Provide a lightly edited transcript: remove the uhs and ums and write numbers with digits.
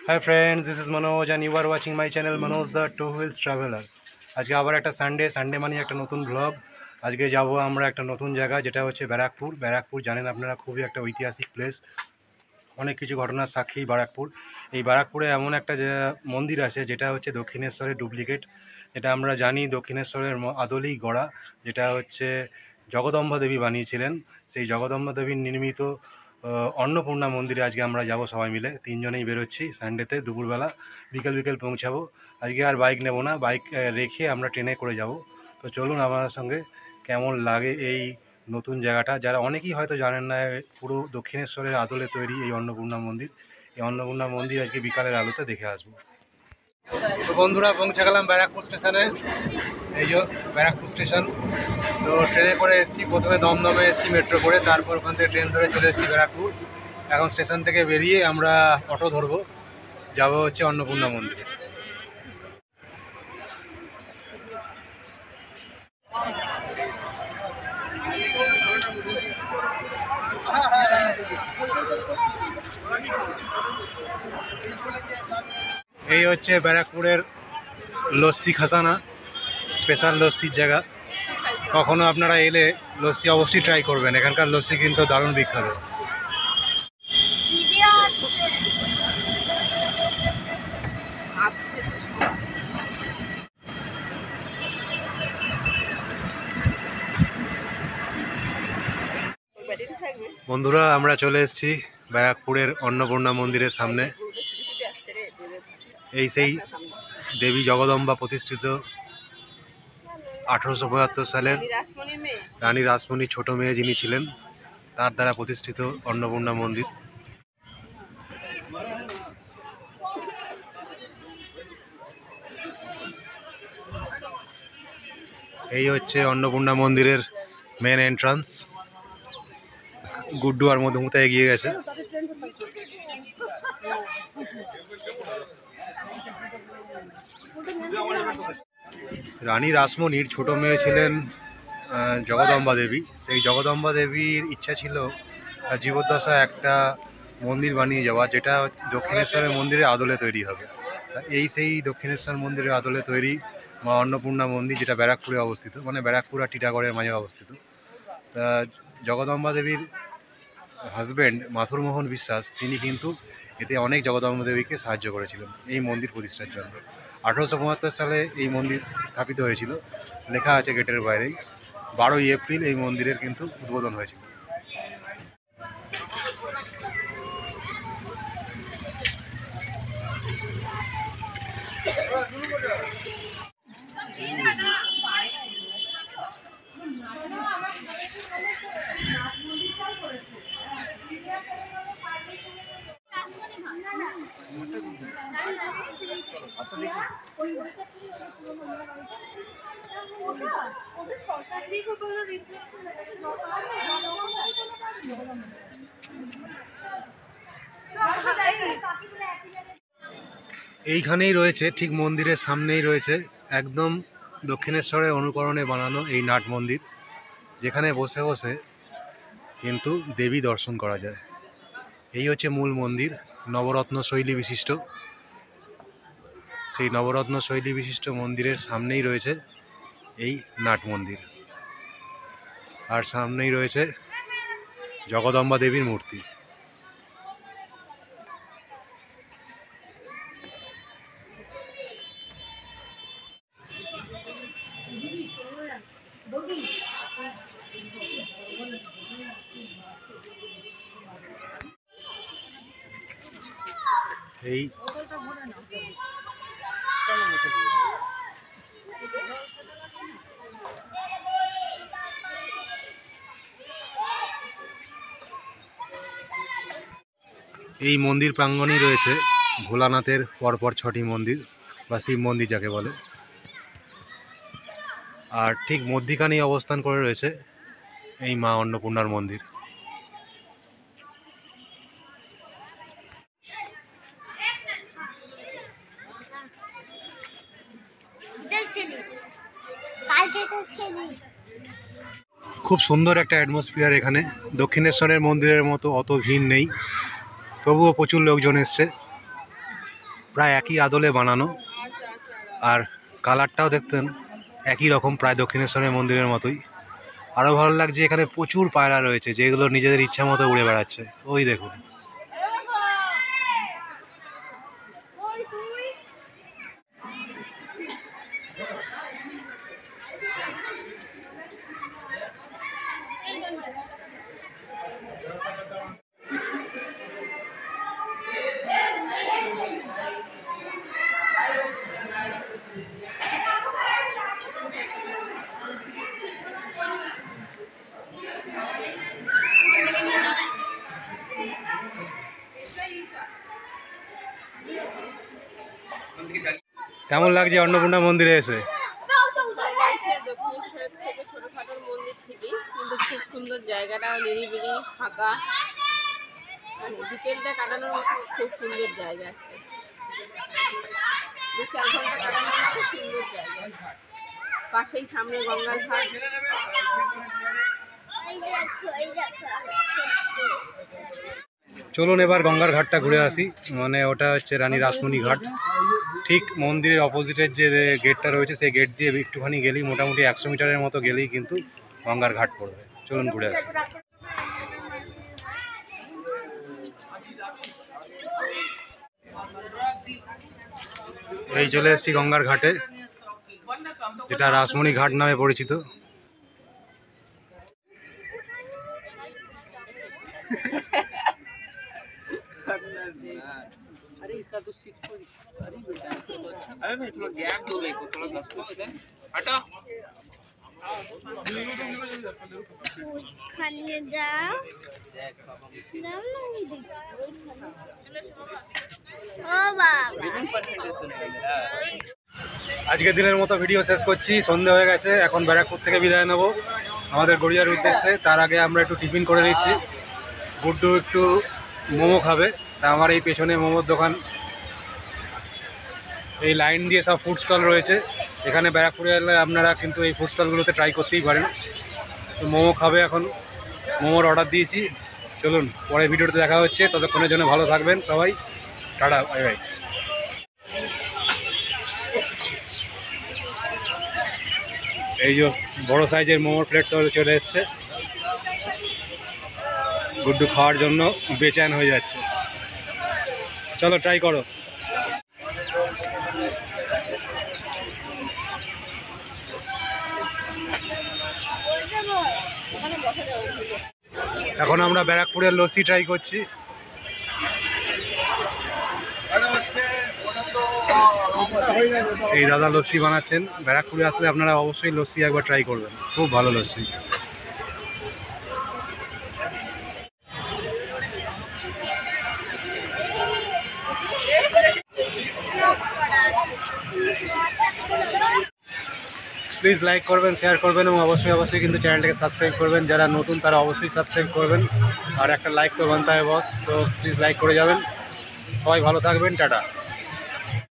Hi friends, this is Manoj and you are watching my channel Manoj the Two Wheels Traveler. আজকে আবার একটা Sunday মানে একটা নতুন ব্লগ। আজকে যাব আমরা একটা নতুন জায়গা, যেটা হচ্ছে ব্যারাকপুর জানেন আপনারা, খুবই একটা ঐতিহাসিক প্লেস। অনেক কিছু ঘটনার সাক্ষী ব্যারাকপুর। এই ব্যারাকপুরে এমন একটা মন্দির আছে যেটা হচ্ছে দক্ষিণেশ্বরের ডুপ্লিকেট। এটা আমরা জানি দক্ষিণেশ্বরের আদলেই গড়া, যেটা হচ্ছে জগদম্বা দেবী বানিয়েছিলেন। সেই জগদম্বা দেবীর নির্মিত অন্নপূর্ণা মন্দিরে আজকে আমরা যাব সবাই মিলে। তিনজনেই বেরোচ্ছি সানডেতে দুপুরবেলা, বিকেল পৌঁছাবো। আজকে আর বাইক নেব না, বাইক রেখে আমরা ট্রেনে করে যাব। তো চলুন আমার সঙ্গে, কেমন লাগে এই নতুন জায়গাটা। যারা অনেকেই হয়তো জানেন না, পুরো দক্ষিণেশ্বরের আদলে তৈরি এই অন্নপূর্ণা মন্দির। এই অন্নপূর্ণা মন্দির আজকে বিকালের আলোতে দেখে আসবো। তো বন্ধুরা, পৌঁছে গেলাম ব্যারাকপুর স্টেশনে। এই যে ব্যারাকপুর স্টেশন। তো ট্রেনে করে এসেছি, প্রথমে দমদমে এসেছি মেট্রো করে, তারপর ওখান থেকে ট্রেন ধরে চলে এসেছি ব্যারাকপুর। এখন স্টেশন থেকে বেরিয়ে আমরা অটো ধরবো, যাবো হচ্ছে অন্নপূর্ণা মন্দিরে। এই হচ্ছে ব্যারাকপুরের লস্যি খাজানা, স্পেশাল লস্যির জায়গা। কখনো আপনারা এলে লস্যি অবশ্যই ট্রাই করবেন, এখানকার লস্যি কিন্তু দারুণ বিখ্যাত। বন্ধুরা, আমরা চলে এসেছি ব্যারাকপুরের অন্নপূর্ণা মন্দিরের সামনে। এই সেই দেবী জগদম্বা প্রতিষ্ঠিত 1875 সালের রানী রাসমণির ছোট মেয়ে যিনি ছিলেন, তার দ্বারা প্রতিষ্ঠিত অন্নপূর্ণা মন্দির। এই হচ্ছে অন্নপূর্ণা মন্দিরের মেন এন্ট্রান্স। গুড্ডু আর মধুমতা এগিয়ে গেছে। রানী রাসমণির ছোট মেয়ে ছিলেন জগদম্বা দেবী। সেই জগদম্বা দেবীর ইচ্ছা ছিল তার জীবদ্দশায় একটা মন্দির বানিয়ে যাওয়া, যেটা দক্ষিণেশ্বরের মন্দিরের আদলে তৈরি হবে। এই সেই দক্ষিণেশ্বর মন্দিরের আদলে তৈরি মা অন্নপূর্ণা মন্দির, যেটা ব্যারাকপুরে অবস্থিত, মানে ব্যারাকপুর আর টিটাগড়ের মাঝে অবস্থিত। তা জগদম্বা দেবীর হাজব্যান্ড মাথুরমোহন বিশ্বাস, তিনি কিন্তু এতে অনেক জগদম্বা দেবীকে সাহায্য করেছিলেন এই মন্দির প্রতিষ্ঠার জন্য। 1875 সালে এই মন্দির স্থাপিত হয়েছিল, লেখা আছে গেটের বাইরেই। 12ই এপ্রিল এই মন্দিরের কিন্তু উদ্বোধন হয়েছিল। এইখানেই রয়েছে, ঠিক মন্দিরের সামনেই রয়েছে, একদম দক্ষিণেশ্বরের অনুকরণে বানানো এই নাট মন্দির, যেখানে বসে বসে কিন্তু দেবী দর্শন করা যায়। এই হচ্ছে মূল মন্দির, নবরত্ন শৈলী বিশিষ্ট। সেই নবরত্ন শৈলী বিশিষ্ট মন্দিরের সামনেই রয়েছে এই নাট মন্দির, আর সামনেই রয়েছে জগদম্বা দেবীর মূর্তি। এই এই মন্দির প্রাঙ্গণেই রয়েছে ভোলানাথের পরপর 6টি মন্দির, বা শিব মন্দির যাকে বলে। আর ঠিক মধ্যিখানেই অবস্থান করে রয়েছে এই মা অন্নপূর্ণার মন্দির। খুব সুন্দর একটা অ্যাটমসফিয়ার এখানে। দক্ষিণেশ্বরের মন্দিরের মতো অত ভিড় নেই, তবুও প্রচুর লোকজন এসছে। প্রায় একই আদলে বানানো, আর কালারটাও দেখতেন একই রকম, প্রায় দক্ষিণেশ্বরের মন্দিরের মতোই। আরও ভালো লাগছে এখানে প্রচুর পায়রা রয়েছে যেগুলো নিজেদের ইচ্ছা মতো উড়ে বেড়াচ্ছে। ওই দেখুন। কেমন লাগছে অন্নপূর্ণা মন্দিরে এসে? দক্ষিণেশ্বরের থেকে ছোটখাটোর মন্দির থেকে কিন্তু খুব সুন্দর, জায়গাটাও নিরিবিলি ফাঁকা, মানে বিকেলটা কাটানোর মতো খুব সুন্দর জায়গা আছে। 2-4 ঘন্টা কাটানোর মতো সুন্দর জায়গা। পাশেই সামনে গঙ্গার ঘাট। চলুন এবার গঙ্গার ঘাটটা ঘুরে আসি। মানে ওটা হচ্ছে রানী রাসমণি ঘাট। ঠিক মন্দিরের অপোজিটের যে গেটটা রয়েছে সেই গেট দিয়ে একটুখানি গেলেই, মোটামুটি 100 মিটারের মতো গেলেই কিন্তু গঙ্গার ঘাট পড়বে। চলুন ঘুরে আসি। এই চলে এসেছি গঙ্গার ঘাটে, যেটা রাসমণি ঘাট নামে পরিচিত। अरे इसका तो 6 अरे बेटा इसका तो अच्छा। अरे भाई थोड़ा गैप दो मेरे को, थोड़ा 10 लो इधर हटा। खाने जाओ जाओ ना ओ बाबा 7% सुनेगा मेरा। আজকের দিনের মতো ভিডিও শেষ করছি। সন্ধে হয়ে গেছে, এখন ব্যারাকপুর থেকে বিদায় নেব আমাদের গড়িয়ার উদ্দেশ্যে। তার আগে আমরা একটু টিফিন করে নিচ্ছি। গুড্ডু একটু মোমো খাবে, তা আমার এই পেছনে মোমোর দোকান। এই লাইন দিয়ে সব ফুড স্টল রয়েছে। এখানে ব্যারাকপুরে এলে আপনারা কিন্তু এই ফুড স্টলগুলোতে ট্রাই করতেই পারেন। তো মোমো খাবে, এখন মোমোর অর্ডার দিয়েছি। চলুন পরে ভিডিওতে দেখা হচ্ছে, ততক্ষণের জন্য ভালো থাকবেন সবাই। Tata, bye bye. এই যে বড় সাইজের মোমোর প্লেট চলে এসছে। গুড্ডু খাওয়ার জন্য বেচেন হয়ে যাচ্ছে। চলো ট্রাই করো। এখন আমরা ব্যারাকপুরের লস্যি ট্রাই করছি। এই দাদা লস্যি বানাচ্ছেন। ব্যারাকপুরে আসলে আপনারা অবশ্যই লস্যি একবার ট্রাই করবেন, খুব ভালো লস্যি। প্লিজ লাইক করবেন, শেয়ার করবেন এবং অবশ্যই কিন্তু চ্যানেলটাকে সাবস্ক্রাইব করবেন। যারা নতুন তারা অবশ্যই সাবস্ক্রাইব করবেন। আর একটা লাইক তো বানতে হয় বস, তো প্লিজ লাইক করে যাবেন। সবাই ভালো থাকবেন, টাটা।